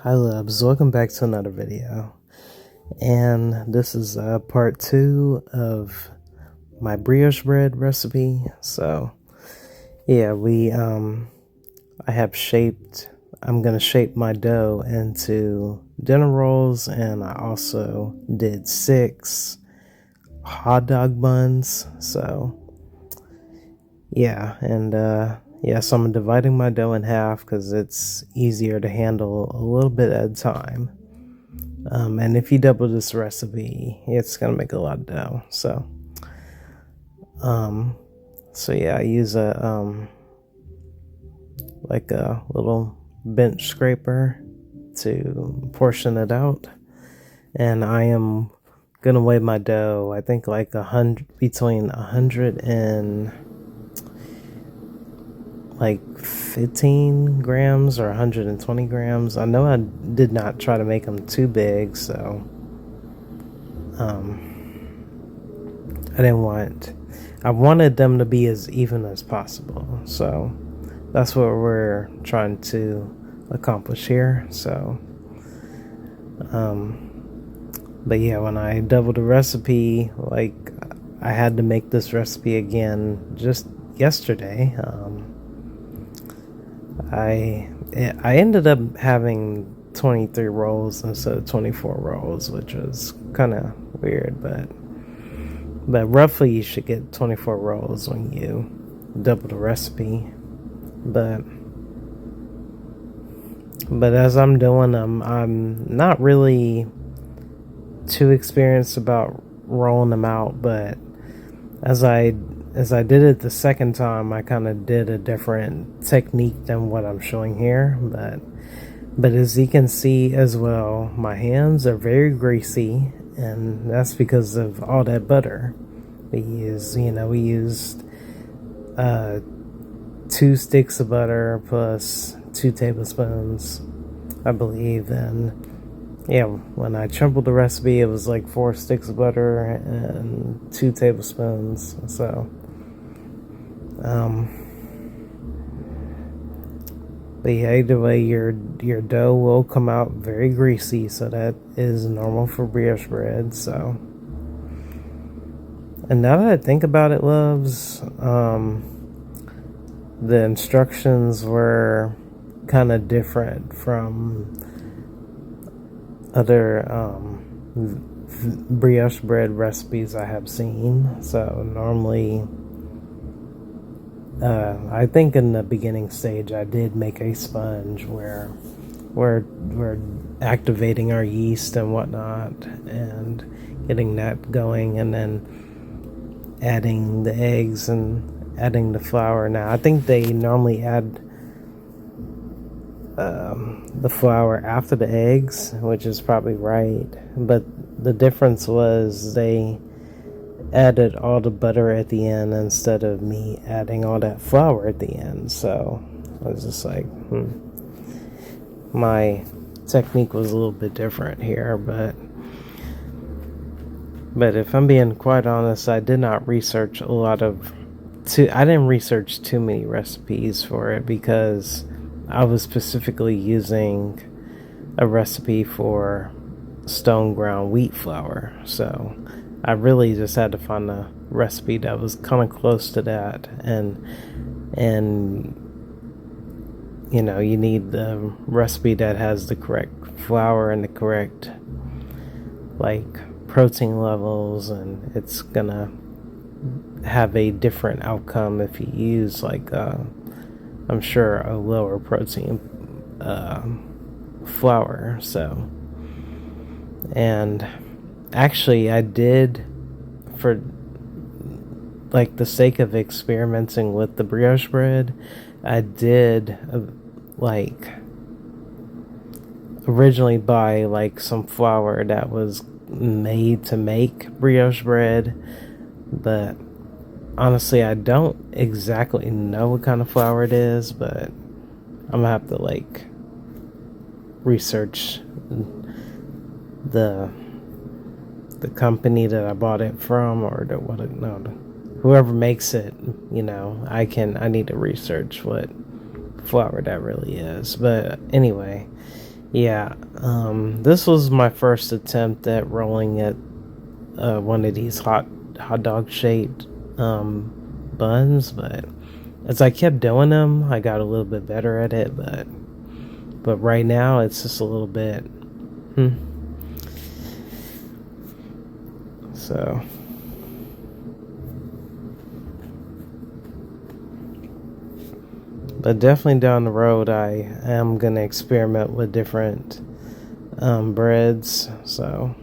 Hi loves, welcome back to another video, and this is part 2 of my brioche bread recipe. So yeah, I'm gonna shape my dough into dinner rolls, and I also did 6 hot dog buns. So yeah, and so I'm dividing my dough in half because it's easier to handle a little bit at a time. And if you double this recipe, it's gonna make a lot of dough. Um, so yeah, I use a little bench scraper to portion it out, and I am gonna weigh my dough. I think like between 100 and like 15 grams or 120 grams. I know I did not try to make them too big, so I wanted them to be as even as possible. So that's what we're trying to accomplish here. So but yeah, when I doubled the recipe, like, I had to make this recipe again just yesterday. I ended up having 23 rolls instead of 24 rolls, which was kind of weird, but roughly you should get 24 rolls when you double the recipe. But as I'm doing them, I'm not really too experienced about rolling them out. But as I did it the second time, I kind of did a different technique than what I'm showing here. But as you can see as well, my hands are very greasy, and that's because of all that butter we used. We used 2 sticks of butter plus 2 tablespoons, I believe. And yeah, when I tripled the recipe, it was like 4 sticks of butter and 2 tablespoons. So but yeah, either way, your dough will come out very greasy, so that is normal for brioche bread. So, and now that I think about it, loves, the instructions were kind of different from other brioche bread recipes I have seen. So normally, I think in the beginning stage I did make a sponge where we're activating our yeast and whatnot and getting that going, and then adding the eggs and adding the flour. Now I think they normally add the flour after the eggs, which is probably right, but the difference was they added all the butter at the end instead of me adding all that flour at the end. So I was just like, my technique was a little bit different here. But if I'm being quite honest, I did not research I didn't research too many recipes for it, because I was specifically using a recipe for stone ground wheat flour. So I really just had to find a recipe that was kind of close to that, and you need the recipe that has the correct flour and the correct protein levels, and it's gonna have a different outcome if you use I'm sure a lower protein flour. So, and actually I did, for the sake of experimenting with the brioche bread, I did originally buy some flour that was made to make brioche bread, but honestly I don't exactly know what kind of flour it is. But I'm gonna have to research the company that I bought it from, or whoever makes it. I need to research what flour that really is. But anyway, Yeah, this was my first attempt at rolling at one of these hot dog shaped buns, but as I kept doing them, I got a little bit better at it. But right now, it's just a little bit. Hmm. So, but definitely down the road, I am gonna experiment with different breads. So,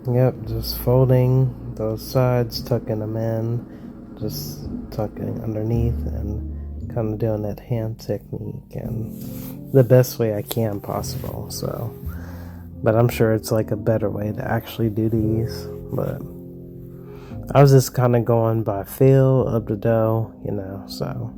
yep, just folding those sides, tucking them in, just tucking underneath, and kind of doing that hand technique and the best way I can possible. So, but I'm sure it's like a better way to actually do these. But I was just kind of going by feel of the dough, so.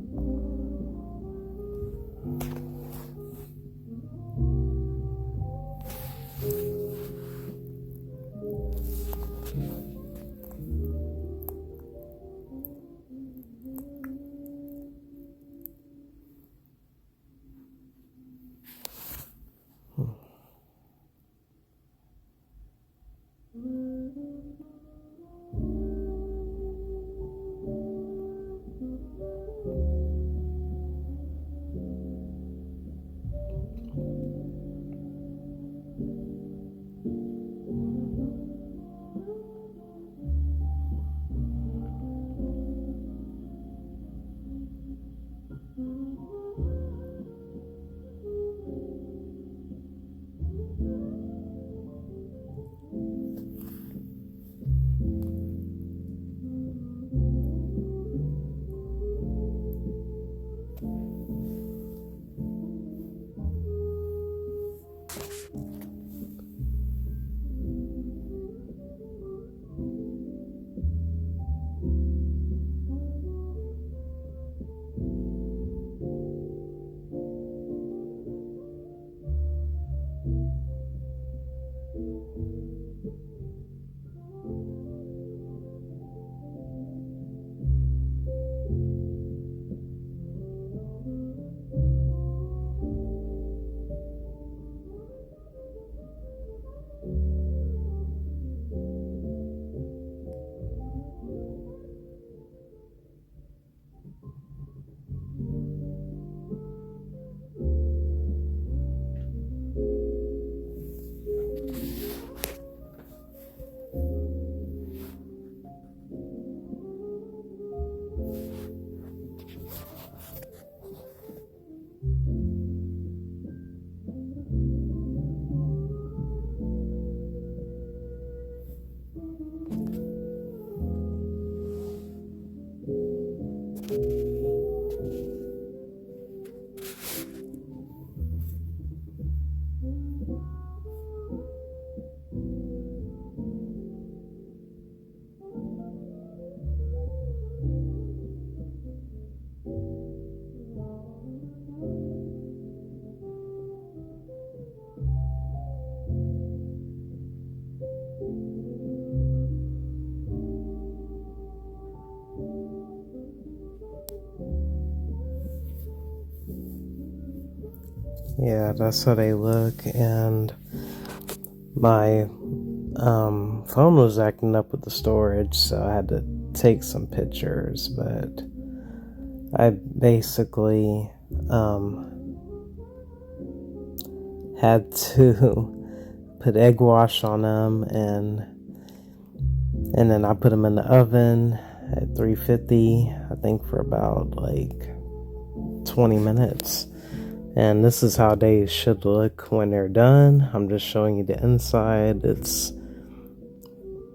Yeah, that's how they look. And my phone was acting up with the storage, so I had to take some pictures. But I basically had to put egg wash on them, and then I put them in the oven at 350, I think, for about like 20 minutes. And this is how they should look when they're done. I'm just showing you the inside. It's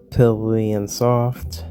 pillowy and soft.